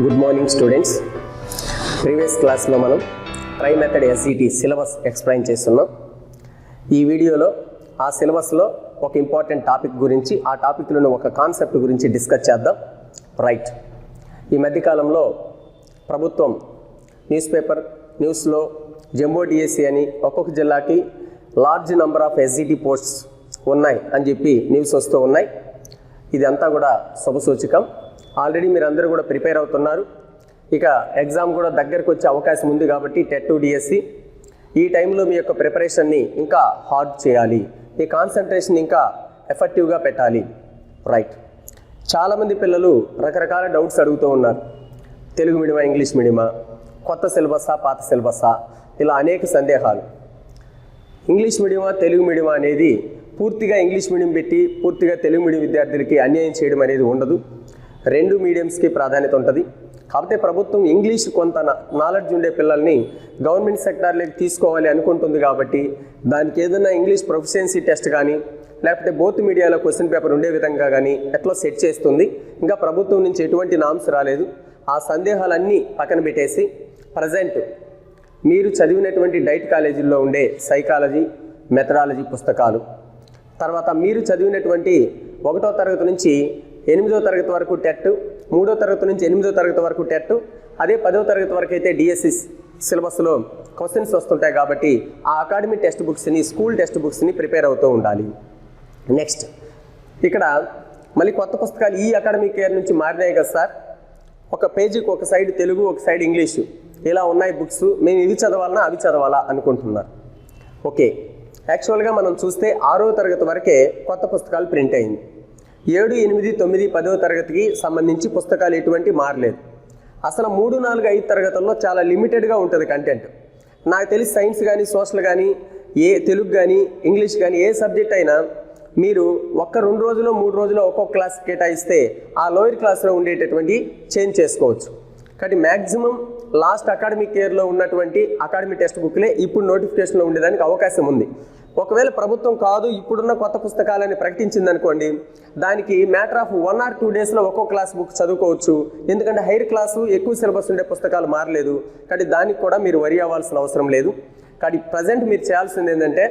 Good morning students. Previous క్లాస్లో మనం try method SET syllabus explain చేస్తున్నాం. ఈ వీడియోలో ఆ సిలబస్లో ఒక ఇంపార్టెంట్ టాపిక్ గురించి, ఆ టాపిక్లోని ఒక కాన్సెప్ట్ గురించి డిస్కస్ చేద్దాం. రైట్, ఈ మధ్యకాలంలో ప్రభుత్వం న్యూస్లో జంబో డిఎస్సి అని ఒక్కొక్క జిల్లాకి large number of SET posts ఉన్నాయి అని చెప్పి న్యూస్ వస్తూ ఉన్నాయి. ఇదంతా కూడా శుభసూచకం. ఆల్రెడీ మీరు అందరూ కూడా ప్రిపేర్ అవుతున్నారు. ఇక ఎగ్జామ్ కూడా దగ్గరకు వచ్చే అవకాశం ఉంది కాబట్టి టెట్ డిఎస్సి ఈ టైంలో మీ యొక్క ప్రిపరేషన్ని ఇంకా హార్డ్ చేయాలి, మీ కాన్సన్ట్రేషన్ ఇంకా ఎఫెక్టివ్గా పెట్టాలి. రైట్, చాలామంది పిల్లలు రకరకాల డౌట్స్ అడుగుతూ ఉన్నారు. తెలుగు మీడియమా, ఇంగ్లీష్ మీడియమా, కొత్త సిలబసా, పాత సిలబసా, ఇలా అనేక సందేహాలు. ఇంగ్లీష్ మీడియమా, తెలుగు మీడియమా అనేది పూర్తిగా ఇంగ్లీష్ మీడియం పెట్టి పూర్తిగా తెలుగు మీడియం విద్యార్థులకి అన్యాయం చేయడం అనేది ఉండదు. రెండు మీడియంస్కి ప్రాధాన్యత ఉంటుంది. కాకపోతే ప్రభుత్వం ఇంగ్లీష్ కొంత నాలెడ్జ్ ఉండే పిల్లల్ని గవర్నమెంట్ సెక్టార్లోకి తీసుకోవాలి అనుకుంటుంది కాబట్టి దానికి ఏదైనా ఇంగ్లీష్ ప్రొఫిషియన్సీ టెస్ట్ కానీ లేకపోతే బోత్ మీడియాలో క్వశ్చన్ పేపర్ ఉండే విధంగా కానీ ఎట్లా సెట్ చేస్తుంది. ఇంకా ప్రభుత్వం నుంచి ఎటువంటి నామ్స్ రాలేదు. ఆ సందేహాలన్నీ పక్కన పెట్టేసి ప్రజెంట్ మీరు చదివినటువంటి డైట్ కాలేజీల్లో ఉండే సైకాలజీ, మెథడాలజీ పుస్తకాలు, తర్వాత మీరు చదివినటువంటి 1వ తరగతి నుంచి 8వ తరగతి వరకు టెట్, 3వ తరగతి నుంచి 8వ తరగతి వరకు టెట్, అదే 10వ తరగతి వరకు అయితే డిఎస్సి సిలబస్లో క్వశ్చన్స్ వస్తుంటాయి కాబట్టి ఆ అకాడమిక్ టెక్స్ట్ బుక్స్ని, స్కూల్ టెక్స్ట్ బుక్స్ని ప్రిపేర్ అవుతూ ఉండాలి. నెక్స్ట్, ఇక్కడ మళ్ళీ కొత్త పుస్తకాలు ఈ అకాడమిక్ ఇయర్ నుంచి మారినాయి కదా సార్, ఒక పేజీకి ఒక సైడ్ తెలుగు, ఒక సైడ్ ఇంగ్లీషు, ఇలా ఉన్నాయి బుక్స్, మేము ఇవి చదవాలన్నా అవి చదవాలా అనుకుంటున్నారు. ఓకే, యాక్చువల్గా మనం చూస్తే 6వ తరగతి వరకే కొత్త పుస్తకాలు ప్రింట్ అయింది. 7, 8, 9, 10వ తరగతికి సంబంధించి పుస్తకాలు ఎటువంటి మారలేదు. అసలు 3, 4, 5 తరగతుల్లో చాలా లిమిటెడ్గా ఉంటుంది కంటెంట్. నాకు తెలిసి సైన్స్ కానీ, సోషల్ కానీ, తెలుగు కానీ, ఇంగ్లీష్ కానీ ఏ సబ్జెక్ట్ అయినా మీరు 2 రోజులు 3 రోజులు ఒక్కొక్క క్లాస్ కేటాయిస్తే ఆ లోయర్ క్లాస్లో ఉండేటటువంటి చేంజ్ చేసుకోవచ్చు. కాబట్టి మ్యాక్సిమం లాస్ట్ అకాడమిక్ ఇయర్లో ఉన్నటువంటి అకాడమిక్ టెక్స్ట్ బుక్లే ఇప్పుడు నోటిఫికేషన్లో ఉండేదానికి అవకాశం ఉంది. ఒకవేళ ప్రభుత్వం కాదు ఇప్పుడున్న కొత్త పుస్తకాలని ప్రకటించింది అనుకోండి, దానికి మ్యాటర్ ఆఫ్ 1 or 2 డేస్లో ఒక్కో క్లాస్ బుక్ చదువుకోవచ్చు. ఎందుకంటే హైయర్ క్లాసు ఎక్కువ సిలబస్ ఉండే పుస్తకాలు మారలేదు కాబట్టి దానికి కూడా మీరు వరి అవ్వాల్సిన అవసరం లేదు. కాబట్టి ప్రజెంట్ మీరు చేయాల్సింది ఏంటంటే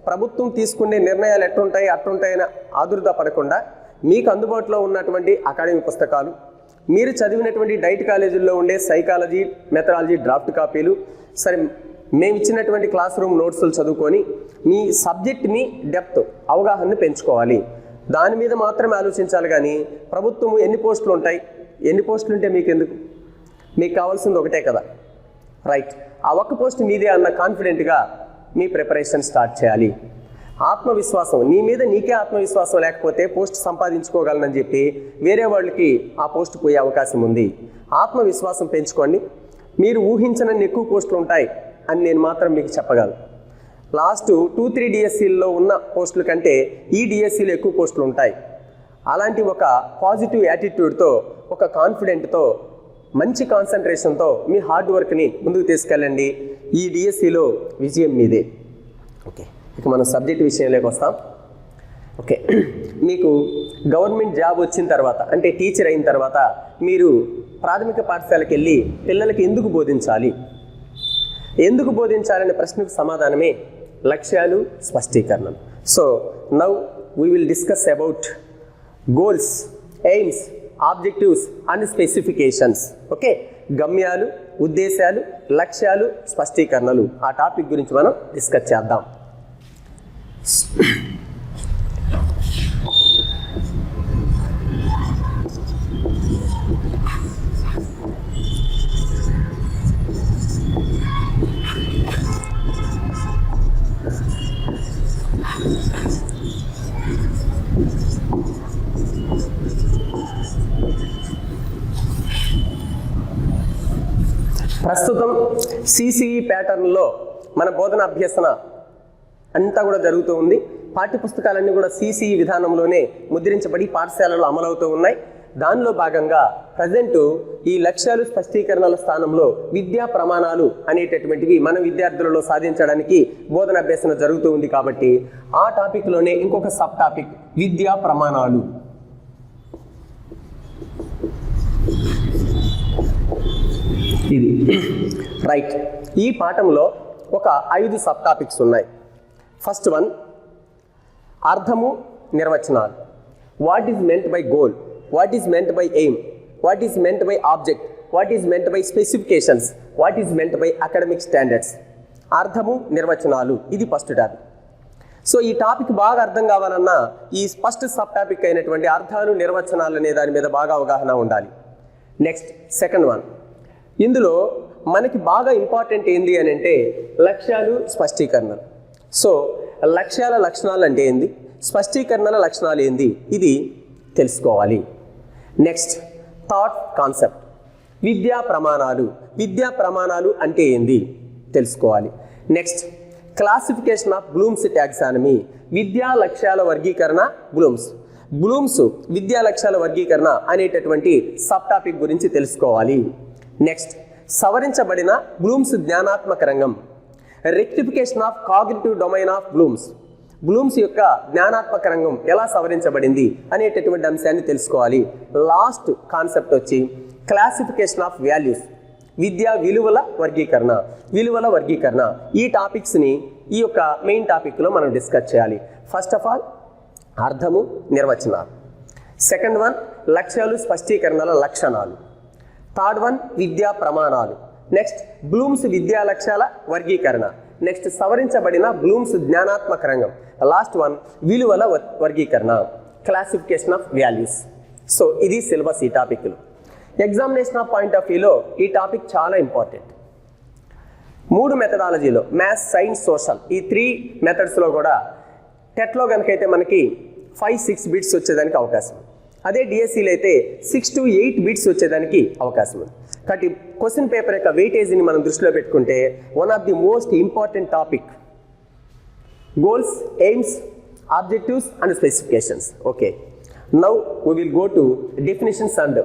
ప్రభుత్వం తీసుకునే నిర్ణయాలు అట్టుంటాయని ఆదుర్ద పడకుండా మీకు అందుబాటులో ఉన్నటువంటి అకాడమిక్ పుస్తకాలు, మీరు చదివినటువంటి డైట్ కాలేజీల్లో ఉండే సైకాలజీ, మెథడాలజీ డ్రాఫ్ట్ కాపీలు, సరే మేము ఇచ్చినటువంటి క్లాస్ రూమ్ నోట్స్లు చదువుకొని మీ సబ్జెక్ట్ని డెప్త్ అవగాహనని పెంచుకోవాలి. దాని మీద మాత్రమే ఆలోచించాలి. కానీ ప్రభుత్వం ఎన్ని పోస్టులు ఉంటాయి, ఎన్ని పోస్టులు ఉంటే మీకు ఎందుకు, మీకు కావాల్సింది ఒకటే కదా. రైట్, ఆ ఒక్క పోస్ట్ మీదే అన్న కాన్ఫిడెంట్గా మీ ప్రిపరేషన్ స్టార్ట్ చేయాలి. ఆత్మవిశ్వాసం, నీ మీద నీకే ఆత్మవిశ్వాసం లేకపోతే పోస్ట్ సంపాదించుకోగలనని చెప్పి వేరే వాళ్ళకి ఆ పోస్ట్ పోయే అవకాశం ఉంది. ఆత్మవిశ్వాసం పెంచుకోండి. మీరు ఊహించనన్ని ఎక్కువ పోస్టులు ఉంటాయి అని నేను మాత్రం మీకు చెప్పగలను. లాస్ట్ 2-3 డిఎస్సీల్లో ఉన్న పోస్టుల కంటే ఈ డిఎస్సీలో ఎక్కువ పోస్టులు ఉంటాయి. అలాంటి ఒక పాజిటివ్ యాటిట్యూడ్తో, ఒక కాన్ఫిడెంట్తో, మంచి కాన్సన్ట్రేషన్తో మీ హార్డ్ వర్క్ని ముందుకు తీసుకెళ్ళండి. ఈ డిఎస్సీలో విజయం మీదే. ఓకే, ఇక మనం సబ్జెక్ట్ విషయంలోకి వస్తాం. ఓకే, మీకు గవర్నమెంట్ జాబ్ వచ్చిన తర్వాత అంటే టీచర్ అయిన తర్వాత మీరు ప్రాథమిక పాఠశాలకు వెళ్ళి పిల్లలకి ఎందుకు బోధించాలనే ప్రశ్నకు సమాధానమే లక్ష్యాలు, స్పష్టీకరణలు. So now we will discuss about goals, aims, objectives and specifications. Okay, గమ్యాలు, ఉద్దేశాలు, లక్ష్యాలు, స్పష్టీకరణలు, ఆ టాపిక్ గురించి మనం డిస్కస్ చేద్దాం. ప్రస్తుతం సిసిఈ ప్యాటర్న్లో మన బోధన అభ్యసన అంతా కూడా జరుగుతూ ఉంది. పాఠ్యపుస్తకాలన్నీ కూడా సిసిఈ విధానంలోనే ముద్రించబడి పాఠశాలలో అమలవుతూ ఉన్నాయి. దానిలో భాగంగా ప్రజెంట్ ఈ లక్ష్యాలు, స్పష్టీకరణల స్థానంలో విద్యా ప్రమాణాలు అనేటటువంటివి మన విద్యార్థులలో సాధించడానికి బోధన అభ్యసన జరుగుతూ ఉంది. కాబట్టి ఆ టాపిక్లోనే ఇంకొక సబ్ టాపిక్ విద్యా ప్రమాణాలు. ఇది రైట్. ఈ పాఠంలో ఒక 5 సబ్ టాపిక్స్ ఉన్నాయి. ఫస్ట్ వన్ అర్థము, నిర్వచనాలు. What is meant by goal, what is meant by aim, what is meant by object, what is meant by specifications, what is meant by academic standards. అర్థము, నిర్వచనాలు, ఇది first topic. So ఈ topic బాగా అర్థం కావాలన్నా ఈ ఫస్ట్ సబ్ టాపిక్ అయినటువంటి అర్థాలు, నిర్వచనాలు అనే దాని మీద బాగా అవగాహన ఉండాలి. నెక్స్ట్ సెకండ్ వన్, ఇందులో మనకి బాగా ఇంపార్టెంట్ ఏంది అని అంటే లక్ష్యాలు, స్పష్టీకరణలు. సో లక్ష్యాల లక్షణాలు అంటే ఏంది, స్పష్టీకరణల లక్షణాలు ఏంది, ఇది తెలుసుకోవాలి. నెక్స్ట్ థాట్ కాన్సెప్ట్, విద్యా ప్రమాణాలు, విద్యా ప్రమాణాలు అంటే ఏంది తెలుసుకోవాలి. Next classification of Bloom's taxonomy, విద్యా లక్ష్యాల వర్గీకరణ, బ్లూమ్స్ విద్యా లక్ష్యాల వర్గీకరణ అనేటటువంటి సబ్ టాపిక్ గురించి తెలుసుకోవాలి. నెక్స్ట్ సవరించబడిన బ్లూమ్స్ జ్ఞానాత్మక రంగం, rectification of cognitive domain of Bloom's యొక్క జ్ఞానాత్మక రంగం ఎలా సవరించబడింది అనేటటువంటి అంశాన్ని తెలుసుకోవాలి. లాస్ట్ కాన్సెప్ట్ వచ్చి క్లాసిఫికేషన్ ఆఫ్ వాల్యూస్, విద్యా విలువల వర్గీకరణ. ఈ టాపిక్స్ని ఈ యొక్క మెయిన్ టాపిక్లో మనం డిస్కస్ చేయాలి. ఫస్ట్ ఆఫ్ ఆల్ అర్థము, నిర్వచనాలు. సెకండ్ వన్ లక్ష్యాలు, స్పష్టీకరణల లక్షణాలు. థర్డ్ వన్ విద్యా ప్రమాణాలు. నెక్స్ట్ బ్లూమ్స్ విద్యా లక్ష్యాల వర్గీకరణ. నెక్స్ట్ సవరించబడిన బ్లూమ్స్ జ్ఞానాత్మక రంగం. లాస్ట్ వన్ విలువల వర్గీకరణ, క్లాసిఫికేషన్ ఆఫ్ వాల్యూస్. సో ఇది సిలబస్ ఈ టాపిక్లు. ఎగ్జామినేషన్ ఆఫ్ పాయింట్ ఆఫ్ వ్యూలో ఈ టాపిక్ చాలా ఇంపార్టెంట్. 3 మెథడాలజీలో మ్యాథ్స్, సైన్స్, సోషల్, ఈ 3 మెథడ్స్లో కూడా టెట్లో కనుకైతే మనకి 5-6 బిట్స్ వచ్చేదానికి అవకాశం ఉంది. అదే డిఎస్సీలో అయితే 6 to 8 బిట్స్ వచ్చేదానికి అవకాశం ఉంది. కాబట్టి క్వశ్చన్ పేపర్ యొక్క వెయిటేజీని మనం దృష్టిలో పెట్టుకుంటే one of the most important topic goals, aims, objectives and specifications. Okay, now we will go to definitions and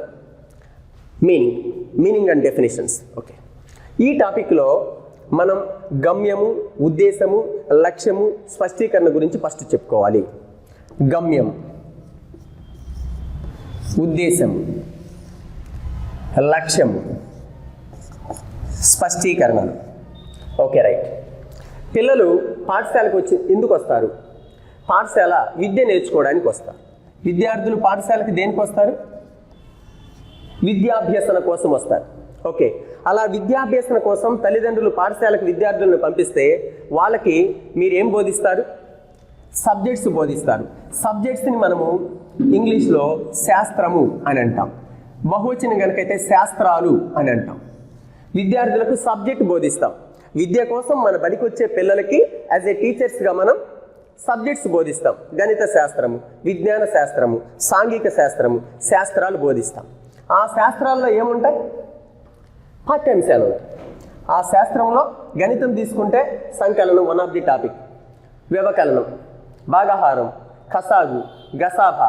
meaning and definitions. Okay, ఈ టాపిక్లో మనం గమ్యము, ఉద్దేశము, లక్ష్యము, స్పష్టీకరణ గురించి ఫస్ట్ చెప్పుకోవాలి. గమ్యం, ఉద్దేశము, లక్ష్యము, స్పష్టీకరణలు. Okay right. పిల్లలు పాఠశాలకు వచ్చి ఎందుకు వస్తారు? పాఠశాల విద్య నేర్చుకోవడానికి వస్తారు. విద్యార్థులు పాఠశాలకి దేనికి వస్తారు? విద్యాభ్యసన కోసం వస్తారు. ఓకే, అలా విద్యాభ్యసన కోసం తల్లిదండ్రులు పాఠశాలకు విద్యార్థులను పంపిస్తే వాళ్ళకి మీరేం బోధిస్తారు? సబ్జెక్ట్స్ బోధిస్తారు. సబ్జెక్ట్స్ని మనము ఇంగ్లీష్లో శాస్త్రము అని అంటాం, బహువచనం కనుకైతే శాస్త్రాలు అని అంటాం. విద్యార్థులకు సబ్జెక్ట్ బోధిస్తాం. విద్య కోసం మన బడికి వచ్చే పిల్లలకి యాజ్ ఏ టీచర్స్గా మనం సబ్జెక్ట్స్ బోధిస్తాం. గణిత శాస్త్రము, విజ్ఞాన శాస్త్రము, సాంఘిక శాస్త్రము, శాస్త్రాలు బోధిస్తాం. ఆ శాస్త్రాల్లో ఏముంటాయి? పాఠ్యాంశాలు ఉంటాయి. ఆ శాస్త్రంలో గణితం తీసుకుంటే సంకలనం వన్ ఆఫ్ ది టాపిక్, వ్యవకలనం, భాగాహారం, కసాగు, గసాభ,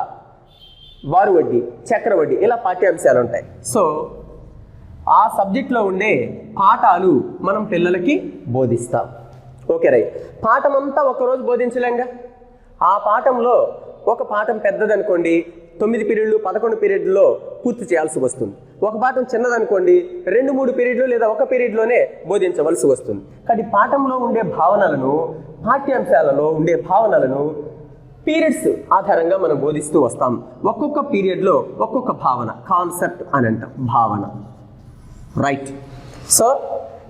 బారువడ్డీ, చక్రవడ్డీ, ఇలా పాఠ్యాంశాలు ఉంటాయి. సో ఆ సబ్జెక్ట్లో ఉండే పాఠాలు మనం పిల్లలకి బోధిస్తాం. Okay right. పాఠం అంతా ఒకరోజు బోధించలేంగా. ఆ పాఠంలో ఒక పాఠం పెద్దదనుకోండి 9 పీరియడ్లు 11 పీరియడ్లో పూర్తి చేయాల్సి వస్తుంది. ఒక పాఠం చిన్నదనుకోండి 2-3 పీరియడ్లు లేదా 1 పీరియడ్లోనే బోధించవలసి వస్తుంది. కానీ పాఠంలో ఉండే భావనలను, పాఠ్యాంశాలలో ఉండే భావనలను పీరియడ్స్ ఆధారంగా మనం బోధిస్తూ వస్తాం. ఒక్కొక్క పీరియడ్లో ఒక్కొక్క భావన, కాన్సెప్ట్ అని అంటాం, భావన. రైట్. సో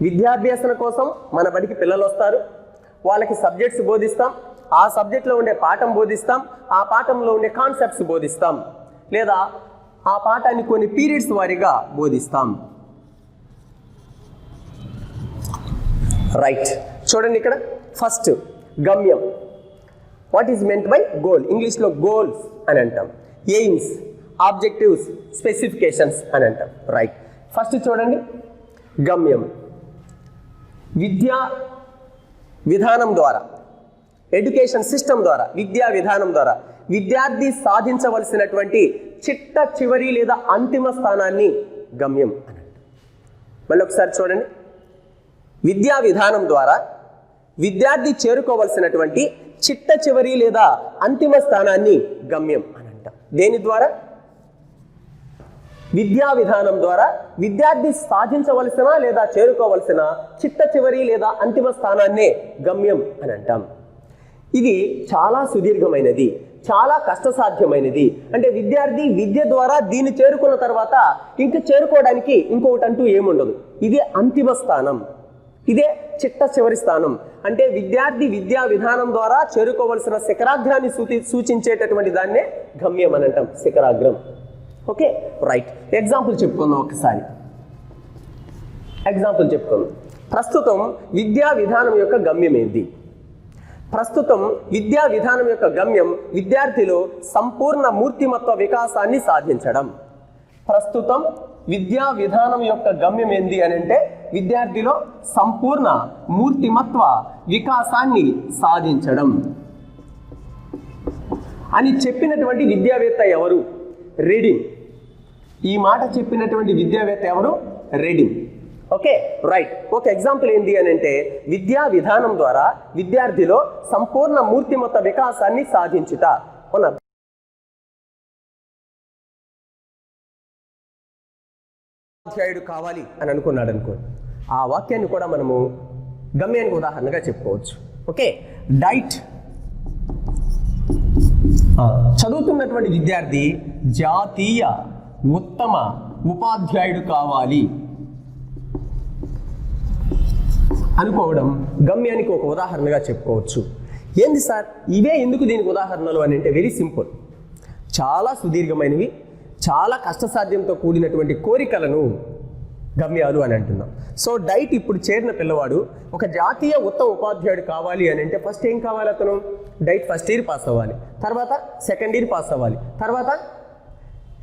విద్యాభ్యాసన కోసం మన బడికి పిల్లలు వస్తారు. వాళ్ళకి సబ్జెక్ట్స్ బోధిస్తాం. ఆ సబ్జెక్ట్లో ఉండే పాఠం బోధిస్తాం. ఆ పాఠంలో ఉండే కాన్సెప్ట్స్ బోధిస్తాం, లేదా ఆ పాఠాన్ని కొన్ని పీరియడ్స్ వారీగా బోధిస్తాం. రైట్. చూడండి ఇక్కడ ఫస్ట్ గమ్యం. What is meant by goal? ఇంగ్లీష్లో గోల్స్ అని అంటాం. ఎయిమ్స్, ఆబ్జెక్టివ్స్, స్పెసిఫికేషన్స్ అని అంటాం. రైట్. ఫస్ట్ చూడండి గమ్యం. విద్యా విధానం ద్వారా, ఎడ్యుకేషన్ సిస్టమ్ ద్వారా, విద్యా విధానం ద్వారా విద్యార్థి సాధించవలసినటువంటి చిట్ట చివరి లేదా అంతిమ స్థానాన్ని గమ్యం అని అంటాం. మళ్ళీ ఒకసారి చూడండి. విద్యా విధానం ద్వారా విద్యార్థి చేరుకోవలసినటువంటి చిట్ట చివరి లేదా అంతిమ స్థానాన్ని గమ్యం అని అంటాం. దేని ద్వారా? విద్యా విధానం ద్వారా విద్యార్థి సాధించవలసిన లేదా చేరుకోవలసిన చిట్ట చివరి లేదా అంతిమ స్థానాన్నే గమ్యం అని అంటాం. ఇది చాలా సుదీర్ఘమైనది, చాలా కష్టసాధ్యమైనది. అంటే విద్యార్థి విద్య ద్వారా దీన్ని చేరుకున్న తర్వాత ఇంకా చేరుకోవడానికి ఇంకొకటి అంటూ ఏముండదు. ఇదే అంతిమ స్థానం, ఇదే చిట్ట చివరి స్థానం. అంటే విద్యార్థి విద్యా విధానం ద్వారా చేరుకోవలసిన శిఖరాగ్రాన్ని సూచించేటటువంటి దాన్నే గమ్యం అని అంటాం, శిఖరాగ్రం. Okay, right. ఎగ్జాంపుల్ చెప్పుకుందాం ఒకసారి. ప్రస్తుతం విద్యా విధానం యొక్క గమ్యం ఏంటి? ప్రస్తుతం విద్యా విధానం యొక్క గమ్యం విద్యార్థిలో సంపూర్ణ మూర్తిమత్వ వికాసాన్ని సాధించడం. ప్రస్తుతం విద్యా విధానం యొక్క గమ్యం ఏంటి అని అంటే విద్యార్థిలో సంపూర్ణ మూర్తిమత్వ వికాసాన్ని సాధించడం అని చెప్పినటువంటి విద్యావేత్త ఎవరు? రీడింగ్. ఈ మాట చెప్పినటువంటి విద్యావేత్త ఎవరు? రీడింగ్. Okay, right. ఒక ఎగ్జాంపుల్ ఏంటి అని అంటే విద్యా విధానం ద్వారా విద్యార్థిలో సంపూర్ణ మూర్తిమత్వ వికాసాన్ని సాధించుట. ఉపాధ్యాయుడు కావాలి అని అనుకున్నాడు అనుకోండి, ఆ వాక్యాన్ని కూడా మనము గమ్యానికి ఉదాహరణగా చెప్పుకోవచ్చు. Okay, diet. చదువుతున్నటువంటి విద్యార్థి జాతీయ ఉత్తమ ఉపాధ్యాయుడు కావాలి అనుకోవడం గమ్యానికి ఒక ఉదాహరణగా చెప్పుకోవచ్చు. ఏంది సార్ ఇవే ఎందుకు దీనికి ఉదాహరణలు అని అంటే వెరీ సింపుల్. చాలా సుదీర్ఘమైనవి, చాలా కష్టసాధ్యంతో కూడినటువంటి కోరికలను గమ్యాలు అని అంటున్నాం. సో డైట్ ఇప్పుడు చేరిన పిల్లవాడు ఒక జాతీయ ఉత్తమ ఉపాధ్యాయుడు కావాలి అని అంటే ఫస్ట్ ఏం కావాలి? అతను డైట్ ఫస్ట్ ఇయర్ పాస్ అవ్వాలి, తర్వాత సెకండ్ ఇయర్ పాస్ అవ్వాలి, తర్వాత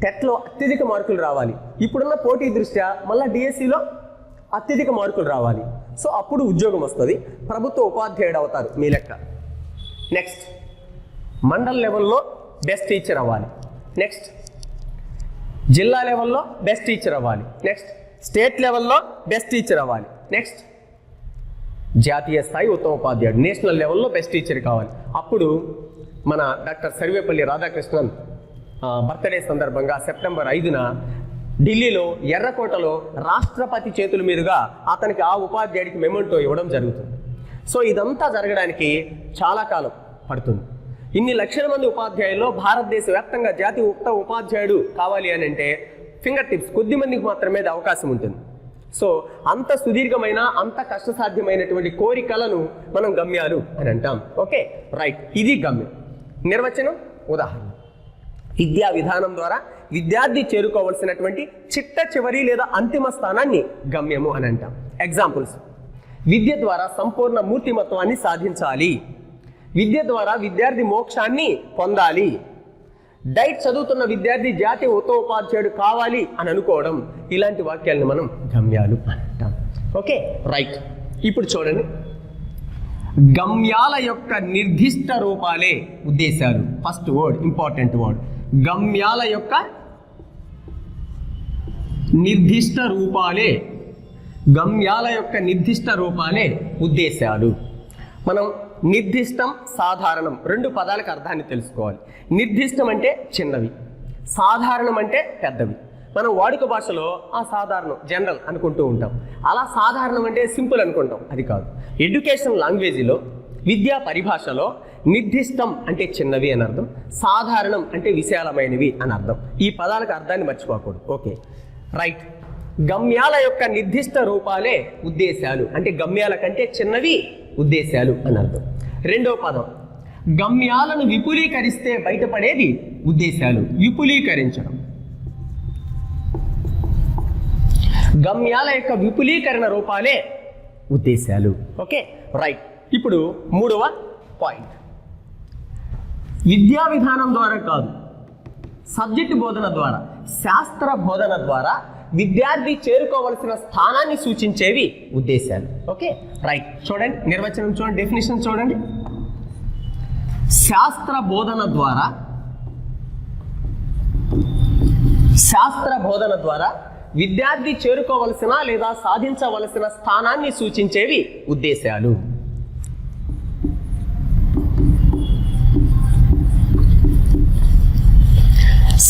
టెట్లో అత్యధిక మార్కులు రావాలి. ఇప్పుడున్న పోటీ దృష్ట్యా మళ్ళీ డిఎస్సిలో అత్యధిక మార్కులు రావాలి. సో అప్పుడు ఉద్యోగం వస్తుంది, ప్రభుత్వ ఉపాధ్యాయుడు అవుతారు మీ లెక్క. నెక్స్ట్ మండల్ లెవెల్లో బెస్ట్ టీచర్ అవ్వాలి, నెక్స్ట్ జిల్లా లెవెల్లో బెస్ట్ టీచర్ అవ్వాలి, నెక్స్ట్ స్టేట్ లెవెల్లో బెస్ట్ టీచర్ అవ్వాలి, నెక్స్ట్ జాతీయ స్థాయి ఉత్తమ ఉపాధ్యాయుడు, నేషనల్ లెవెల్లో బెస్ట్ టీచర్ కావాలి. అప్పుడు మన డాక్టర్ సర్వేపల్లి రాధాకృష్ణన్ బర్త్డే సందర్భంగా సెప్టెంబర్ 5న ఢిల్లీలో ఎర్రకోటలో రాష్ట్రపతి చేతుల మీదుగా అతనికి ఆ ఉపాధ్యాయుడికి మెమెంటో ఇవ్వడం జరుగుతుంది. సో ఇదంతా జరగడానికి చాలా కాలం పడుతుంది. ఇన్ని లక్షల మంది ఉపాధ్యాయుల్లో భారతదేశ వ్యాప్తంగా జాతీయ ఉత్తమ ఉపాధ్యాయుడు కావాలి అని అంటే ఫింగర్ టిప్స్ కొద్ది మందికి మాత్రమే అవకాశం ఉంటుంది. సో అంత సుదీర్ఘమైన అంత కష్టసాధ్యమైనటువంటి కోరికలను మనం గమ్యాలు అని అంటాం. Okay, right. ఇది గమ్యం. నిర్వచనం, ఉదాహరణ. విద్యా విధానం ద్వారా విద్యార్థి చేరుకోవాల్సినటువంటి చిట్ట చివరి లేదా అంతిమ స్థానాన్ని గమ్యము అని అంటాం. ఎగ్జాంపుల్స్: విద్య ద్వారా సంపూర్ణ మూర్తిమత్వాన్ని సాధించాలి, విద్య ద్వారా విద్యార్థి మోక్షాన్ని పొందాలి, డైట్ చదువుతున్న విద్యార్థి జాతీయ ఉత్తమ ఉపాధ్యాయుడు కావాలి అని అనుకోవడం, ఇలాంటి వాక్యాలను మనం గమ్యాలు అని అంటాం. Okay, right. ఇప్పుడు చూడండి, గమ్యాల యొక్క నిర్దిష్ట రూపాలే ఉద్దేశాలు. ఫస్ట్ వర్డ్, ఇంపార్టెంట్ వర్డ్, గమ్యాల యొక్క నిర్దిష్ట రూపాలే, గమ్యాల యొక్క నిర్దిష్ట రూపాలే ఉద్దేశాలు. మనం నిర్దిష్టం, సాధారణం రెండు పదాలకు అర్థాన్ని తెలుసుకోవాలి. నిర్దిష్టం అంటే చిన్నవి, సాధారణం అంటే పెద్దవి. మనం వాడుక భాషలో ఆ సాధారణం, జనరల్ అనుకుంటూ ఉంటాం. అలా సాధారణం అంటే సింపుల్ అనుకుంటాం, అది కాదు. ఎడ్యుకేషన్ లాంగ్వేజ్లో, విద్యా పరిభాషలో నిర్దిష్టం అంటే చిన్నవి అని అర్థం, సాధారణం అంటే విశాలమైనవి అని అర్థం. ఈ పదాలకు అర్థాన్ని మర్చిపోకూడదు. Okay, right. గమ్యాల యొక్క నిర్దిష్ట రూపాలే ఉద్దేశాలు అంటే గమ్యాల కంటే చిన్నవి ఉద్దేశాలు అని అర్థం. రెండో పదం, గమ్యాలను విపులీకరిస్తే బయటపడేది ఉద్దేశాలు. విపులీకరించడం, గమ్యాల యొక్క విపులీకరణ రూపాలే ఉద్దేశాలు. Okay, right. ఇప్పుడు మూడవ పాయింట్, విద్యా విధానం ద్వారా కాదు, సబ్జెక్టు బోధన ద్వారా, శాస్త్ర బోధన ద్వారా విద్యార్థి చేరుకోవలసిన స్థానాన్ని సూచించేవి ఉద్దేశాలు. Okay, right. చూడండి నిర్వచనం, చూడండి డెఫినేషన్ చూడండి. శాస్త్ర బోధన ద్వారా విద్యార్థి చేరుకోవలసిన లేదా సాధించవలసిన స్థానాన్ని సూచించేవి ఉద్దేశాలు.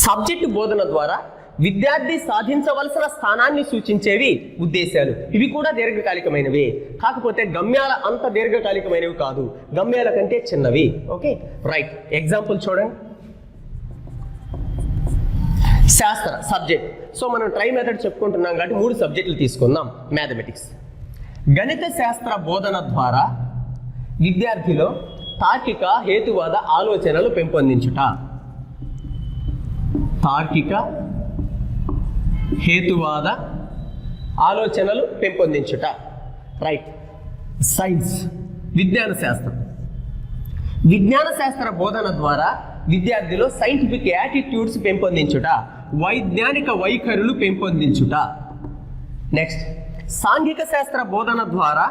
సబ్జెక్టు బోధన ద్వారా విద్యార్థి సాధించవలసిన స్థానాన్ని సూచించేవి ఉద్దేశాలు. ఇవి కూడా దీర్ఘకాలికమైనవి, కాకపోతే గమ్యాల అంత దీర్ఘకాలికమైనవి కాదు, గమ్యాల కంటే చిన్నవి. Okay right. ఎగ్జాంపుల్ చూడండి. శాస్త్ర సబ్జెక్ట్. సో మనం ట్రై మెథడ్ చెప్పుకుంటున్నాం కాబట్టి 3 సబ్జెక్టులు తీసుకుందాం. మ్యాథమెటిక్స్. గణిత శాస్త్ర బోధన ద్వారా విద్యార్థిలో తార్కిక హేతువాద ఆలోచనలు పెంపొందించుట. తార్కిక హేతువాద ఆలోచనలు పెంపొందించుట. రైట్. సైన్స్. విజ్ఞాన శాస్త్రం. విజ్ఞాన శాస్త్ర బోధన ద్వారా విద్యార్థిలో సైంటిఫిక్ యాటిట్యూడ్స్ పెంపొందించుట, వైజ్ఞానిక వైఖరులు పెంపొందించుట. నెక్స్ట్, సాంఘిక శాస్త్ర బోధన ద్వారా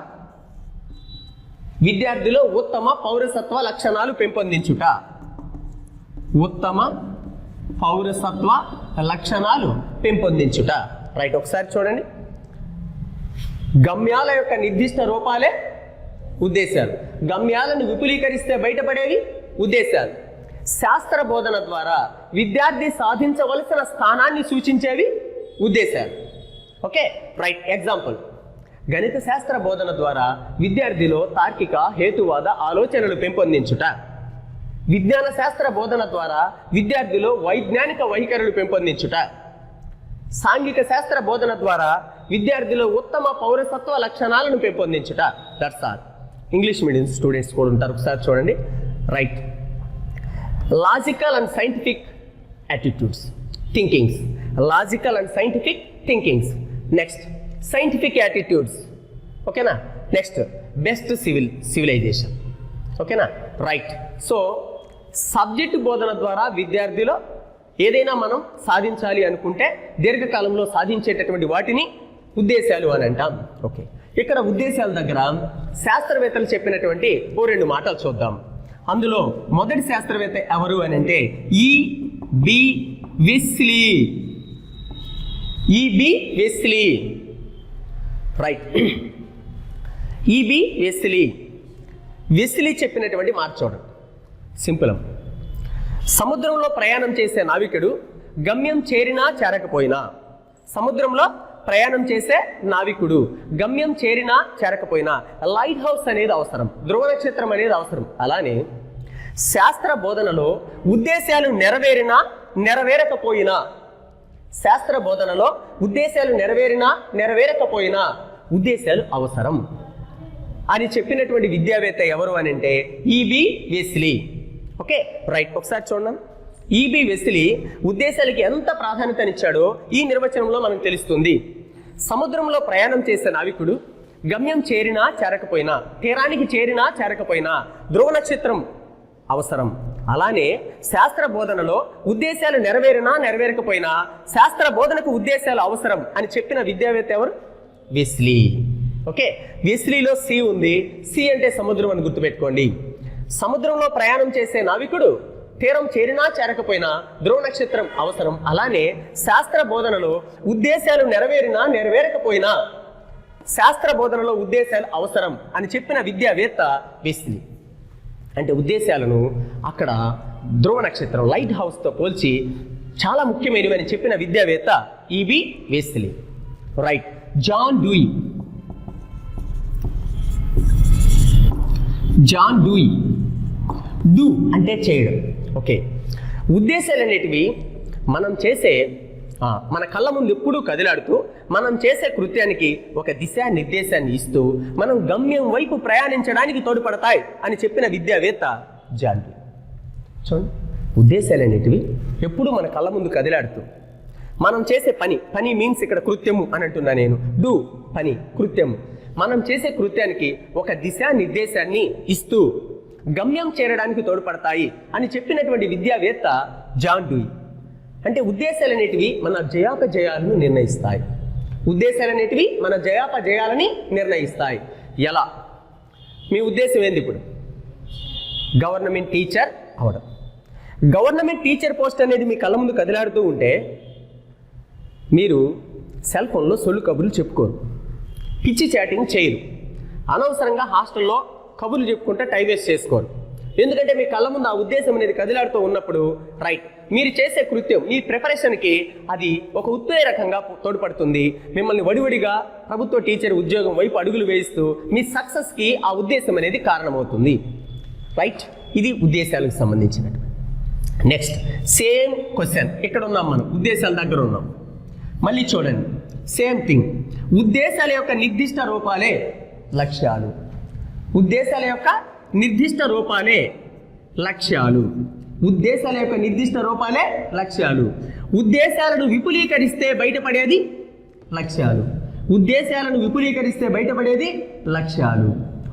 విద్యార్థిలో ఉత్తమ పౌరసత్వ లక్షణాలు పెంపొందించుట. ఉత్తమ పౌరసత్వ లక్షణాలు పెంపొందించుట. రైట్. ఒకసారి చూడండి. గమ్యాల యొక్క నిర్దిష్ట రూపాలే ఉద్దేశాలు. గమ్యాలను విపులీకరిస్తే బయటపడేవి ఉద్దేశాలు. శాస్త్ర బోధన ద్వారా విద్యార్థి సాధించవలసిన స్థానాన్ని సూచించేవి ఉద్దేశాలు. Okay right. ఎగ్జాంపుల్. గణిత శాస్త్ర బోధన ద్వారా విద్యార్థిలో తార్కిక హేతువాద ఆలోచనలు పెంపొందించుట. విజ్ఞాన శాస్త్ర బోధన ద్వారా విద్యార్థిలో వైజ్ఞానిక వైఖరులు పెంపొందించుట. సాంఘిక శాస్త్ర బోధన ద్వారా విద్యార్థిలో ఉత్తమ పౌరసత్వ లక్షణాలను పెంపొందించుట. That's all. English medium students కూడా ఉంటారు. ఒకసారి చూడండి. Right. Logical and scientific attitudes, thinkings. Logical and scientific thinkings. Next, scientific attitudes. ఓకేనా. Next, best civilisation. ఓకేనా. రైట్. సో సబ్జెక్టు బోధన ద్వారా విద్యార్థిలో ఏదైనా మనం సాధించాలి అనుకుంటే దీర్ఘకాలంలో సాధించేటటువంటి వాటిని ఉద్దేశాలు అని అంటాం. ఓకే. ఇక్కడ ఉద్దేశాల దగ్గర శాస్త్రవేత్తలు చెప్పినటువంటి 2 మాటలు చూద్దాం. అందులో మొదటి శాస్త్రవేత్త ఎవరు అని అంటే E.B. Wesley. E.B. Wesley. Right. E.B. Wesley. Wesley చెప్పినటువంటి మాట చూడండి. సింపుల్. సముద్రంలో ప్రయాణం చేసే నావికుడు గమ్యం చేరినా చేరకపోయినా, సముద్రంలో ప్రయాణం చేసే నావికుడు గమ్యం చేరినా చేరకపోయినా లైట్ హౌస్ అనేది అవసరం, ధ్రువ నక్షత్రం అనేది అవసరం. అలానే శాస్త్ర బోధనలో ఉద్దేశాలు నెరవేరినా నెరవేరకపోయినా, శాస్త్ర బోధనలో ఉద్దేశాలు నెరవేరినా నెరవేరకపోయినా ఉద్దేశాలు అవసరం అని చెప్పినటువంటి విద్యావేత్త ఎవరు అని అంటే E.B. వెస్లీ. Okay right. ఒకసారి చూడండి. E.B. వెస్లీ ఉద్దేశాలకి ఎంత ప్రాధాన్యతనిచ్చాడో ఈ నిర్వచనంలో మనకు తెలుస్తుంది. సముద్రంలో ప్రయాణం చేసే నావికుడు గమ్యం చేరినా చేరకపోయినా, తీరానికి చేరినా చేరకపోయినా ధ్రువ నక్షత్రం అవసరం. అలానే శాస్త్ర బోధనలో ఉద్దేశాలు నెరవేరినా నెరవేరకపోయినా శాస్త్ర బోధనకు ఉద్దేశాలు అవసరం అని చెప్పిన విద్యావేత్త ఎవరు? వెస్లీ. ఓకే. వెస్లీలో సి ఉంది. సి అంటే సముద్రం అని గుర్తుపెట్టుకోండి. సముద్రంలో ప్రయాణం చేసే నావికుడు తీరం చేరినా చేరకపోయినా ధ్రువ నక్షత్రం అవసరం. అలానే శాస్త్ర బోధనలో ఉద్దేశాలు నెరవేరినా నెరవేరకపోయినా శాస్త్ర బోధనలో ఉద్దేశాలు అవసరం అని చెప్పిన విద్యావేత్త వెస్లీ. అంటే ఉద్దేశాలను అక్కడ ధ్రువ నక్షత్రం లైట్ హౌస్తో పోల్చి చాలా ముఖ్యమైనవి అని చెప్పిన విద్యావేత్త E.B. Wesley. Right. John Dewey. John Dewey. Do అంటే చేయడం. ఓకే. ఉద్దేశాలు అనేటివి మనం చేసే మన కళ్ళ ముందు ఎప్పుడూ కదిలాడుతూ మనం చేసే కృత్యానికి ఒక దిశా నిర్దేశాన్ని ఇస్తూ మనం గమ్యం వైపు ప్రయాణించడానికి తోడ్పడతాయి అని చెప్పిన విద్యావేత్త జాన్ డూయి. చూడండి. ఉద్దేశాలు అనేటివి ఎప్పుడూ మన కళ్ళ ముందు కదిలాడుతూ మనం చేసే పని మీన్స్ ఇక్కడ కృత్యము అని అంటున్నా నేను. డూ పని, కృత్యము. మనం చేసే కృత్యానికి ఒక దిశా నిర్దేశాన్ని ఇస్తూ గమ్యం చేరడానికి తోడ్పడతాయి అని చెప్పినటువంటి విద్యావేత్త జాన్ డూయి. అంటే ఉద్దేశాలు అనేటివి మన జయాపజయాలను నిర్ణయిస్తాయి. ఉద్దేశాలు అనేటివి మన జయాపజయాలని నిర్ణయిస్తాయి. ఎలా? మీ ఉద్దేశం ఏంది? ఇప్పుడు గవర్నమెంట్ టీచర్ అవడం. గవర్నమెంట్ టీచర్ పోస్ట్ అనేది మీ కళ్ళ ముందు కదిలాడుతూ ఉంటే మీరు సెల్ ఫోన్లో సొల్లు కబుర్లు చెప్పుకోరు, పిచ్చి చాటింగ్ చేయరు, అనవసరంగా హాస్టల్లో కబుర్లు చెప్పుకుంటే టైం వేస్ట్ చేసుకోరు. ఎందుకంటే మీ కళ్ళ ముందు ఆ ఉద్దేశం అనేది కదిలాడుతూ ఉన్నప్పుడు రైట్ మీరు చేసే కృత్యం మీ ప్రిపరేషన్కి అది ఒక ఉత్తేజకంగా తోడ్పడుతుంది. మిమ్మల్ని వడివడిగా ప్రభుత్వ టీచర్ ఉద్యోగం వైపు అడుగులు వేయిస్తూ మీ సక్సెస్కి ఆ ఉద్దేశం అనేది కారణమవుతుంది. రైట్, ఇది ఉద్దేశాలకు సంబంధించినటువంటి. నెక్స్ట్ సేమ్ క్వశ్చన్, ఇక్కడ ఉన్నాం మనం, ఉద్దేశాల దగ్గర ఉన్నాం. మళ్ళీ చూడండి, సేమ్ థింగ్. ఉద్దేశాల యొక్క నిర్దిష్ట రూపాలే లక్ష్యాలు. ఉద్దేశాల యొక్క నిర్దిష్ట రూపాలే లక్ష్యాలు. ఉద్దేశాల యొక్క నిర్దిష్ట రూపాలే లక్ష్యాలు. ఉద్దేశాలను విపులీకరిస్తే బయటపడేది లక్ష్యాలు. ఉద్దేశాలను విపులీకరిస్తే బయటపడేది లక్ష్యాలు.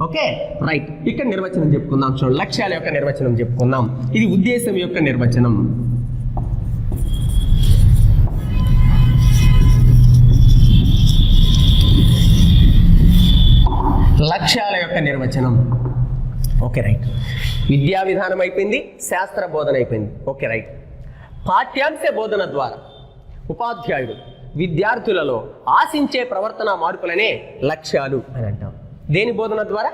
Okay, right. ఇక్కడ నిర్వచనం చెప్పుకుందాం. చూడండి, లక్ష్యాల యొక్క నిర్వచనం చెప్పుకుందాం. ఇది ఉద్దేశం యొక్క నిర్వచనం. లక్ష్యాల యొక్క నిర్వచనం. Okay, right. విద్యా విధానం అయిపోయింది, శాస్త్ర బోధన అయిపోయింది. Okay, right. పాఠ్యాంశ బోధన ద్వారా ఉపాధ్యాయుడు విద్యార్థులలో ఆశించే ప్రవర్తన మార్పులనే లక్ష్యాలు అని అంటాం. దేని బోధన ద్వారా?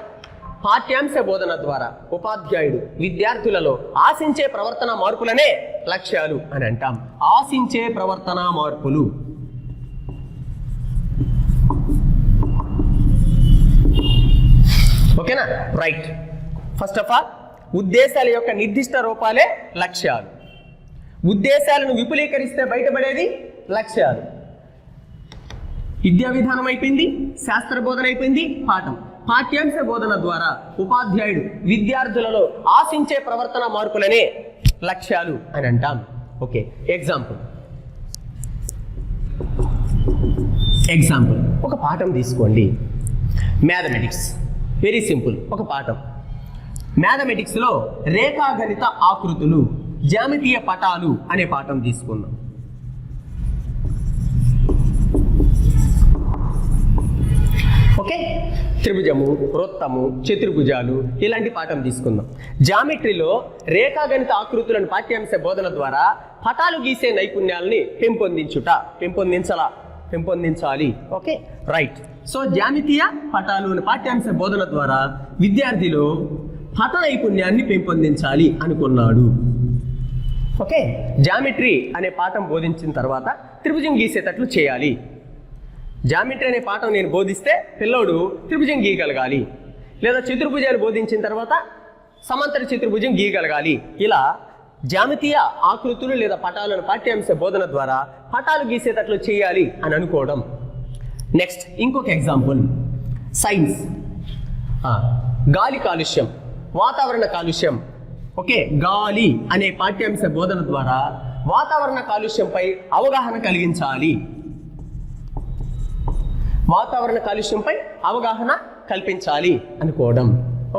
పాఠ్యాంశ బోధన ద్వారా ఉపాధ్యాయుడు విద్యార్థులలో ఆశించే ప్రవర్తన మార్పులనే లక్ష్యాలు అని అంటాం. ఆశించే ప్రవర్తన మార్పులు. ఓకేనా, రైట్. ఫస్ట్ ఆఫ్ ఆల్ ఉద్దేశాల యొక్క నిర్దిష్ట రూపాలే లక్ష్యాలు. ఉద్దేశాలను విపులీకరిస్తే బయటపడేది లక్ష్యాలు. విద్యా విధానం అయిపోయింది, శాస్త్ర బోధన అయిపోయింది, పాఠ్యాంశ బోధన ద్వారా ఉపాధ్యాయుడు విద్యార్థులలో ఆశించే ప్రవర్తన మార్పులనే లక్ష్యాలు అని అంటాం. ఓకే, ఎగ్జాంపుల్ ఒక పాఠం తీసుకోండి. Mathematics, very simple. ఒక పాఠం మ్యాథమెటిక్స్లో రేఖాగణిత ఆకృతులు, జ్యామితీయ పటాలు అనే పాఠం తీసుకుందాం. ఓకే, త్రిభుజము, వృత్తము, చతుర్భుజాలు ఇలాంటి పాఠం తీసుకుందాం. జామెట్రీలో రేఖాగణిత ఆకృతులను పాఠ్యాంశ బోధన ద్వారా పటాలు గీసే నైపుణ్యాలని పెంపొందించాలి. Okay, right. సో జ్యామితీయ పటాలు అనే పాఠ్యాంశ బోధన ద్వారా విద్యార్థిలో పట నైపుణ్యాన్ని పెంపొందించాలి అనుకున్నాడు. ఓకే, జామెట్రీ అనే పాఠం బోధించిన తర్వాత త్రిభుజం గీసేటట్లు చేయాలి. జామెట్రీ అనే పాఠం నేను బోధిస్తే పిల్లోడు త్రిభుజం గీయగలగాలి, లేదా చతుర్భుజాలు బోధించిన తర్వాత సమాంతర చతుర్భుజం గీయగలగాలి. ఇలా జామితీయ ఆకృతులు లేదా పటాలను పాఠ్యాంశ బోధన ద్వారా పటాలు గీసేటట్లు చేయాలి అని అనుకోవడం. నెక్స్ట్ ఇంకొక ఎగ్జాంపుల్, సైన్స్. గాలి కాలుష్యం, వాతావరణ కాలుష్యం. ఓకే, గాలి అనే పాఠ్యాంశ బోధన ద్వారా వాతావరణ కాలుష్యంపై అవగాహన కలిగించాలి. వాతావరణ కాలుష్యంపై అవగాహన కల్పించాలి అనుకోవడం.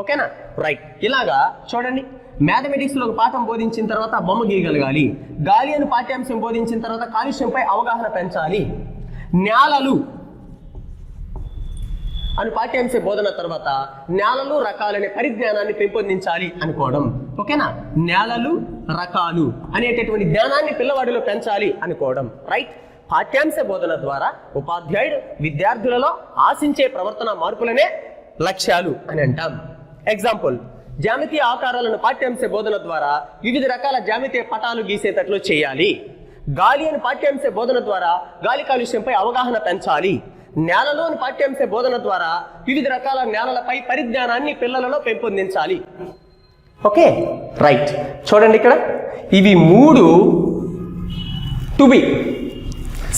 ఓకేనా, రైట్. ఇలాగా చూడండి, మ్యాథమెటిక్స్లో ఒక పాఠం బోధించిన తర్వాత బొమ్మ గీయగలగాలి. గాలి అని పాఠ్యాంశం బోధించిన తర్వాత కాలుష్యంపై అవగాహన పెంచాలి. నేలలు అని పాఠ్యాంశ బోధన తర్వాత నేలలు రకాలనే పరిజ్ఞానాన్ని పెంపొందించాలి అనుకోవడం. ఓకేనా, నేలలు రకాలు అనేటటువంటి జ్ఞానాన్ని పిల్లవాడిలో పెంచాలి అనుకోవడం. రైట్. పాఠ్యాంశ బోధన ద్వారా ఉపాధ్యాయుడు విద్యార్థులలో ఆశించే ప్రవర్తన మార్పులనే లక్ష్యాలు అని అంటాం. ఎగ్జాంపుల్, జ్యామితీయ ఆకారాలను పాఠ్యాంశ బోధన ద్వారా వివిధ రకాల జ్యామితీయ పటాలు గీసేటట్లు చేయాలి. గాలి అని పాఠ్యాంశ బోధన ద్వారా గాలి కాలుష్యంపై అవగాహన పెంచాలి. నేలలోని పాఠ్యాంశ బోధన ద్వారా వివిధ రకాల నేలలపై పరిజ్ఞానాన్ని పిల్లలలో పెంపొందించాలి. Okay, right. చూడండి, ఇక్కడ ఇవి మూడు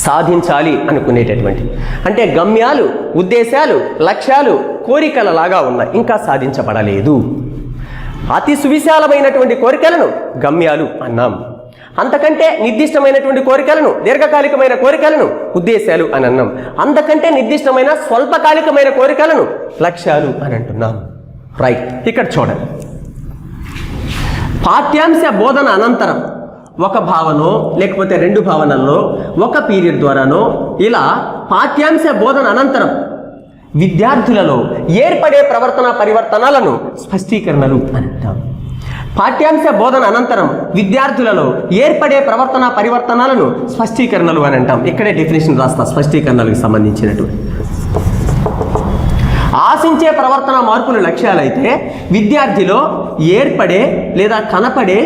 సాధించాలి అనుకునేటటువంటి, అంటే గమ్యాలు, ఉద్దేశాలు, లక్ష్యాలు, కోరికల లాగా ఉన్నాయి, ఇంకా సాధించబడలేదు. అతి సువిశాలమైనటువంటి కోరికలను గమ్యాలు అన్నాం. అంతకంటే నిర్దిష్టమైనటువంటి కోరికలను, దీర్ఘకాలికమైన కోరికలను ఉద్దేశాలు అని అన్నాం. అంతకంటే నిర్దిష్టమైన స్వల్పకాలికమైన కోరికలను లక్ష్యాలు అని అంటున్నాం. రైట్. ఇక్కడ చూడండి, పాఠ్యాంశ బోధన అనంతరం ఒక భావనో లేకపోతే రెండు భావనల్లో ఒక పీరియడ్ ద్వారానో ఇలా పాఠ్యాంశ బోధన అనంతరం విద్యార్థులలో ఏర్పడే ప్రవర్తన పరివర్తనాలను స్పష్టీకరణలు అని అంటాం. పాఠ్యాంశ బోధన అనంతరం విద్యార్థులలో ఏర్పడే ప్రవర్తన పరివర్తనాలను స్పష్టీకరణలు అని అంటాం. ఇక్కడే డెఫినేషన్ రాస్తా స్పష్టీకరణలకు సంబంధించినటువంటి. ఆశించే ప్రవర్తన మార్పులు లక్ష్యాలైతే విద్యార్థిలో ఏర్పడే లేదా కనపడే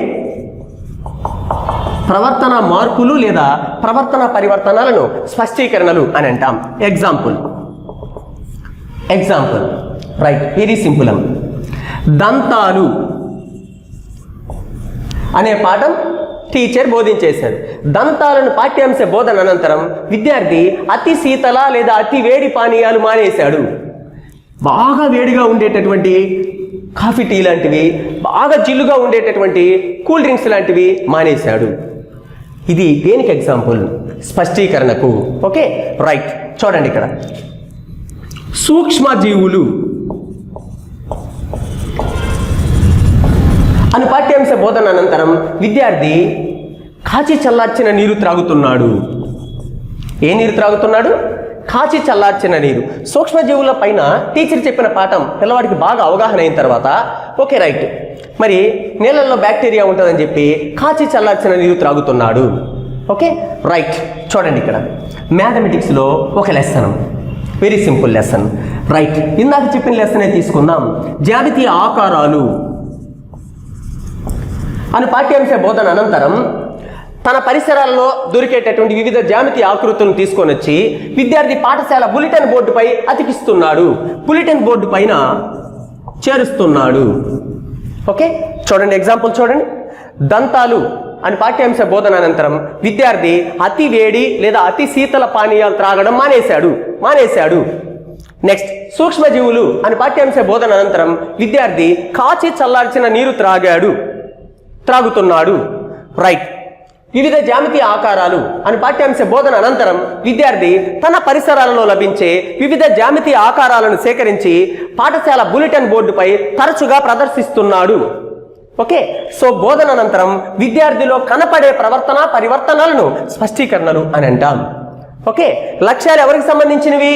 ప్రవర్తన మార్పులు లేదా ప్రవర్తన పరివర్తనాలను స్పష్టీకరణలు అని అంటాం. Example right, very simple. దంతాలు అనే పాఠం టీచర్ బోధించేశారు. దంతాలను పాఠ్యాంశ బోధన అనంతరం విద్యార్థి అతి శీతల లేదా అతి వేడి పానీయాలు మానేశాడు. బాగా వేడిగా ఉండేటటువంటి కాఫీ టీ లాంటివి, బాగా జిల్లుగా ఉండేటటువంటి కూల్ డ్రింక్స్ లాంటివి మానేశాడు. ఇది దేనికి ఎగ్జాంపుల్? స్పష్టీకరణకు. ఓకే రైట్, చూడండి ఇక్కడ సూక్ష్మజీవులు అని పాఠ్యాంశ బోధన అనంతరం విద్యార్థి కాచి చల్లార్చిన నీరు త్రాగుతున్నాడు. ఏ నీరు త్రాగుతున్నాడు? కాచి చల్లార్చిన నీరు. సూక్ష్మజీవుల పైన టీచర్ చెప్పిన పాఠం పిల్లవాడికి బాగా అవగాహన అయిన తర్వాత ఓకే రైట్, మరి నీళ్ళల్లో బ్యాక్టీరియా ఉంటుందని చెప్పి కాచి చల్లార్చిన నీరు త్రాగుతున్నాడు. ఓకే రైట్, చూడండి ఇక్కడ మ్యాథమెటిక్స్లో ఒక lesson, very simple lesson. Right, ఇందాక చెప్పిన లెసనే తీసుకుందాం. జ్యామితీయ ఆకారాలు అని పాఠ్యాంశ బోధన అనంతరం తన పరిసరాల్లో దొరికేటటువంటి వివిధ జ్యామితీయ ఆకృతులను తీసుకొని వచ్చి విద్యార్థి పాఠశాల బులెటిన్ బోర్డుపై అతికిస్తున్నాడు, బులెటిన్ బోర్డు పైన చేరుస్తున్నాడు. ఓకే చూడండి ఎగ్జాంపుల్ చూడండి. దంతాలు అని పాఠ్యాంశ బోధన అనంతరం విద్యార్థి అతి వేడి లేదా అతి శీతల పానీయాలు త్రాగడం మానేశాడు. నెక్స్ట్ సూక్ష్మజీవులు అని పాఠ్యాంశ బోధన అనంతరం విద్యార్థి కాచి చల్లార్చిన నీరు త్రాగుతున్నాడు. రైట్, వివిధ జ్యామితీయ ఆకారాలు అని పాఠ్యాంశ బోధన అనంతరం విద్యార్థి తన పరిసరాలలో లభించే వివిధ జ్యామితీయ ఆకారాలను సేకరించి పాఠశాల బులెటిన్ బోర్డుపై తరచుగా ప్రదర్శిస్తున్నాడు. ఓకే, సో బోధన అనంతరం విద్యార్థిలో కనపడే ప్రవర్తన పరివర్తనాలను స్పష్టీకరణలు అని అంటాం. ఓకే, లక్ష్యాలు ఎవరికి సంబంధించినవి?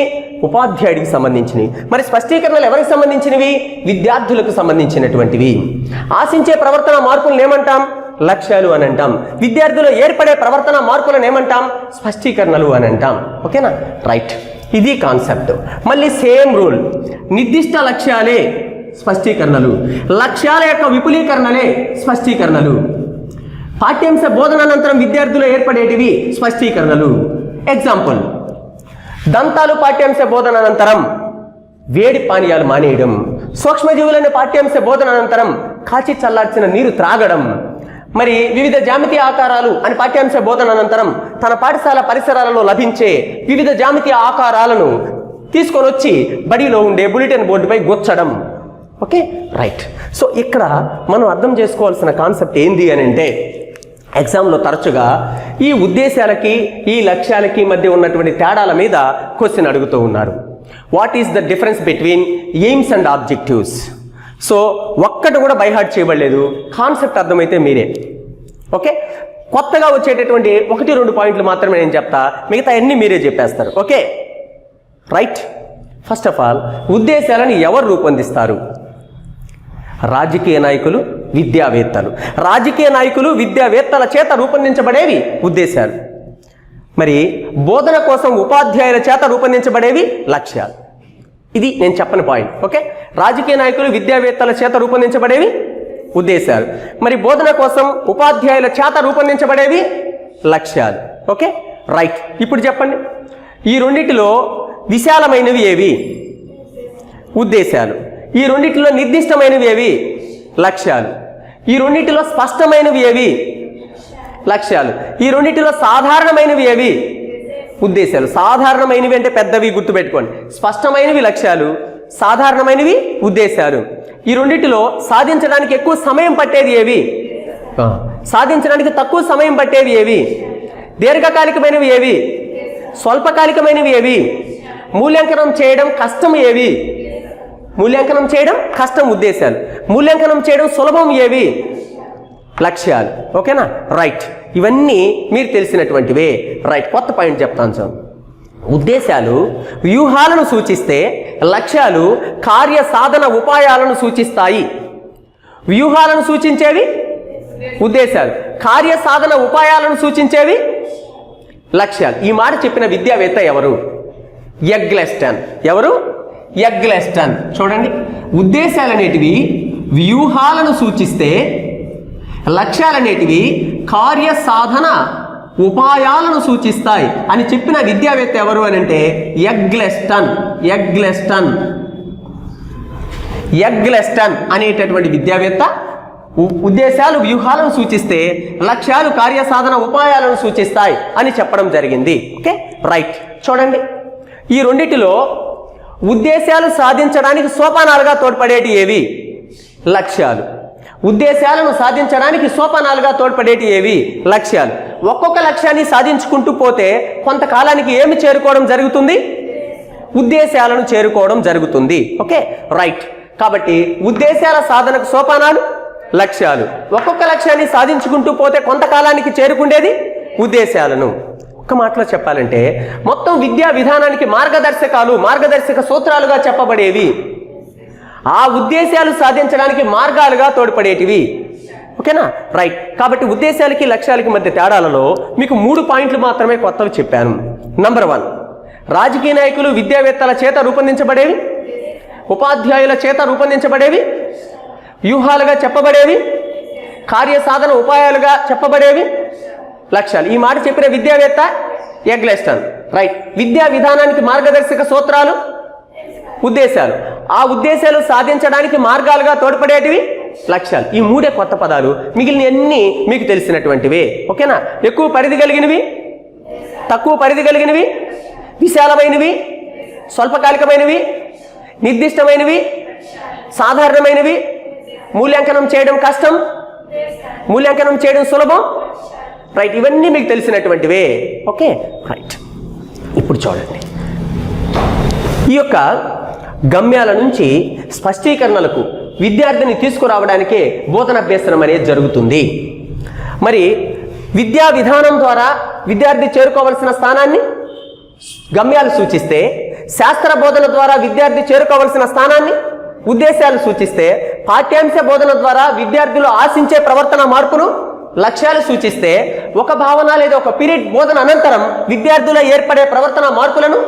ఉపాధ్యాయుడికి సంబంధించినవి. మరి స్పష్టీకరణలు ఎవరికి సంబంధించినవి? విద్యార్థులకు సంబంధించినటువంటివి. ఆశించే ప్రవర్తన మార్పులను ఏమంటాం? లక్ష్యాలు అని అంటాం. విద్యార్థులు ఏర్పడే ప్రవర్తన మార్పులను ఏమంటాం? స్పష్టీకరణలు అని అంటాం. ఓకేనా రైట్, ఇది కాన్సెప్ట్. మళ్ళీ సేమ్ రూల్, నిర్దిష్ట లక్ష్యాలే స్పష్టీకరణలు, లక్ష్యాల యొక్క విపులీకరణలే స్పష్టీకరణలు. పాఠ్యాంశ బోధన అనంతరం విద్యార్థులు ఏర్పడేటివి స్పష్టీకరణలు. ఎగ్జాంపుల్, దంతాలు పాఠ్యాంశ బోధన అనంతరం వేడి పానీయాలు మానేయడం, సూక్ష్మజీవులనే పాఠ్యాంశ బోధన అనంతరం కాచి చల్లార్చిన నీరు త్రాగడం. మరి వివిధ జ్యామితీయ ఆకారాలు అని పాఠ్యాంశ బోధన అనంతరం తన పాఠశాల పరిసరాలలో లభించే వివిధ జ్యామితీయ ఆకారాలను తీసుకొని వచ్చి బడిలో ఉండే బులెటిన్ బోర్డుపై గుచ్చడం. ఓకే రైట్, సో ఇక్కడ మనం అర్థం చేసుకోవాల్సిన కాన్సెప్ట్ ఏంది అని అంటే, ఎగ్జామ్లో తరచుగా ఈ ఉద్దేశాలకి ఈ లక్ష్యాలకి మధ్య ఉన్నటువంటి తేడాల మీద క్వశ్చన్ అడుగుతూ ఉన్నారు. What is the difference between aims and objectives? So ఒక్కటి కూడా బైహార్ట్ చేయబడలేదు, కాన్సెప్ట్ అర్థమైతే మీరే. ఓకే, కొత్తగా వచ్చేటటువంటి 1-2 పాయింట్లు మాత్రమే నేను చెప్తా, మిగతా అన్ని మీరే చెప్పేస్తారు. Okay right, first of all ఉద్దేశాలను ఎవరు రూపొందిస్తారు? రాజకీయ నాయకులు, విద్యావేత్తలు. రాజకీయ నాయకులు, విద్యావేత్తల చేత రూపొందించబడేవి ఉద్దేశాలు. మరి బోధన కోసం ఉపాధ్యాయుల చేత రూపొందించబడేవి లక్ష్యాలు. ఇది నేను చెప్పని పాయింట్. ఓకే, రాజకీయ నాయకులు, విద్యావేత్తల చేత రూపొందించబడేవి ఉద్దేశాలు, మరి బోధన కోసం ఉపాధ్యాయుల చేత రూపొందించబడేవి లక్ష్యాలు. ఓకే రైట్, ఇప్పుడు చెప్పండి, ఈ రెండిటిలో విశాలమైనవి ఏవి? ఉద్దేశాలు. ఈ రెండిటిలో నిర్దిష్టమైనవి ఏవి? లక్ష్యాలు. ఈ రెండిటిలో స్పష్టమైనవి ఏవి? లక్ష్యాలు. ఈ రెండిటిలో సాధారణమైనవి ఏవి? ఉద్దేశాలు. సాధారణమైనవి అంటే పెద్దవి గుర్తుపెట్టుకోండి, స్పష్టమైనవి లక్ష్యాలు, సాధారణమైనవి ఉద్దేశాలు. ఈ రెండిటిలో సాధించడానికి ఎక్కువ సమయం పట్టేది ఏవి? సాధించడానికి తక్కువ సమయం పట్టేవి ఏవి? దీర్ఘకాలికమైనవి ఏవి? స్వల్పకాలికమైనవి ఏవి? మూల్యాంకనం చేయడం కష్టం ఏవి? మూల్యాంకనం చేయడం కష్టం ఉద్దేశాలు, మూల్యాంకనం చేయడం సులభం ఏవి? లక్ష్యాలు. ఓకేనా రైట్, ఇవన్నీ మీరు తెలిసినటువంటివే. రైట్, కొత్త పాయింట్ చెప్తాను సార్. ఉద్దేశాలు వ్యూహాలను సూచిస్తే, లక్ష్యాలు కార్య సాధన ఉపాయాలను సూచిస్తాయి. వ్యూహాలను సూచించేవి ఉద్దేశాలు, కార్య సాధన ఉపాయాలను సూచించేవి లక్ష్యాలు. ఈ మాట చెప్పిన విద్యావేత్త ఎవరు? ఎగ్లెస్టన్. ఎవరు? ఎగ్లెస్టన్. చూడండి, ఉద్దేశాలు అనేటివి వ్యూహాలను సూచిస్తే, లక్ష్యాలు అనేటివి కార్యసాధన ఉపాయాలను సూచిస్తాయి అని చెప్పిన విద్యావేత్త ఎవరు అని అంటే ఎగ్లెస్టన్ అనేటటువంటి విద్యావేత్త ఉద్దేశాలు వ్యూహాలను సూచిస్తే లక్ష్యాలు కార్యసాధన ఉపాయాలను సూచిస్తాయి అని చెప్పడం జరిగింది. Okay, right. చూడండి, ఈ రెండిటిలో ఉద్దేశాలు సాధించడానికి సోపానాలుగా తోడ్పడేటి ఏవి? లక్ష్యాలు. ఉద్దేశాలను సాధించడానికి సోపానాలుగా తోడ్పడేటి ఏవి? లక్ష్యాలు. ఒక్కొక్క లక్ష్యాన్ని సాధించుకుంటూ పోతే కొంతకాలానికి ఏమి చేరుకోవడం జరుగుతుంది? ఉద్దేశాలను చేరుకోవడం జరుగుతుంది. Okay, right. కాబట్టి ఉద్దేశాల సాధనకు సోపానాలు లక్ష్యాలు. ఒక్కొక్క లక్ష్యాన్ని సాధించుకుంటూ పోతే కొంతకాలానికి చేరుకుండేది ఉద్దేశాలను. ఒక్క మాటలో చెప్పాలంటే మొత్తం విద్యా విధానానికి మార్గదర్శక సూత్రాలుగా చెప్పబడేవి ఆ ఉద్దేశాలు సాధించడానికి మార్గాలుగా తోడ్పడేటివి. ఓకేనా, రైట్. కాబట్టి ఉద్దేశాలకి లక్ష్యాలకి మధ్య తేడాలలో మీకు 3 పాయింట్లు మాత్రమే కొత్తవి చెప్పాను. నంబర్ 1, రాజకీయ నాయకులు విద్యావేత్తల చేత రూపొందించబడేవి, ఉపాధ్యాయుల చేత రూపొందించబడేవి, వ్యూహాలుగా చెప్పబడేవి, కార్యసాధన ఉపాయాలుగా చెప్పబడేవి లక్ష్యాలు. ఈ మాట చెప్పిన విద్యావేత్త ఎగ్లెస్టన్. రైట్. విద్యా విధానానికి మార్గదర్శక సూత్రాలు ఉద్దేశాలు, ఆ ఉద్దేశాలు సాధించడానికి మార్గాలుగా తోడ్పడేటివి లక్ష్యాలు. ఈ 3 కొత్త పదాలు, మిగిలిన అన్ని మీకు తెలిసినటువంటివే. ఓకేనా. ఎక్కువ పరిధి కలిగినవి, తక్కువ పరిధి కలిగినవి, విశాలమైనవి, స్వల్పకాలికమైనవి, నిర్దిష్టమైనవి, సాధారణమైనవి, మూల్యాంకనం చేయడం కష్టం, మూల్యాంకనం చేయడం సులభం. రైట్. ఇవన్నీ మీకు తెలిసినటువంటివే. Okay, right. ఇప్పుడు చూడండి, ఈ యొక్క గమ్యాల నుంచి స్పష్టీకరణలకు విద్యార్థిని తీసుకురావడానికే బోధనాభ్యసనం అనేది జరుగుతుంది. మరి విద్యా విధానం ద్వారా విద్యార్థి చేరుకోవాల్సిన స్థానాన్ని గమ్యాలు సూచిస్తే, శాస్త్ర బోధన ద్వారా విద్యార్థి చేరుకోవాల్సిన స్థానాన్ని ఉద్దేశాలు సూచిస్తే, పాఠ్యాంశ బోధన ద్వారా విద్యార్థులు ఆశించే ప్రవర్తన మార్పును లక్ష్యాలు సూచిస్తే, ఒక భావన లేదా ఒక పీరియడ్ బోధన అనంతరం విద్యార్థుల ఏర్పడే ప్రవర్తన మార్పులను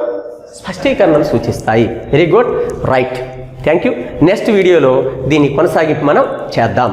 స్పష్టీకరణలు సూచిస్తాయి. Very good, right. Thank you. Next వీడియోలో దీన్ని కొనసాగింపు మనం చేద్దాం.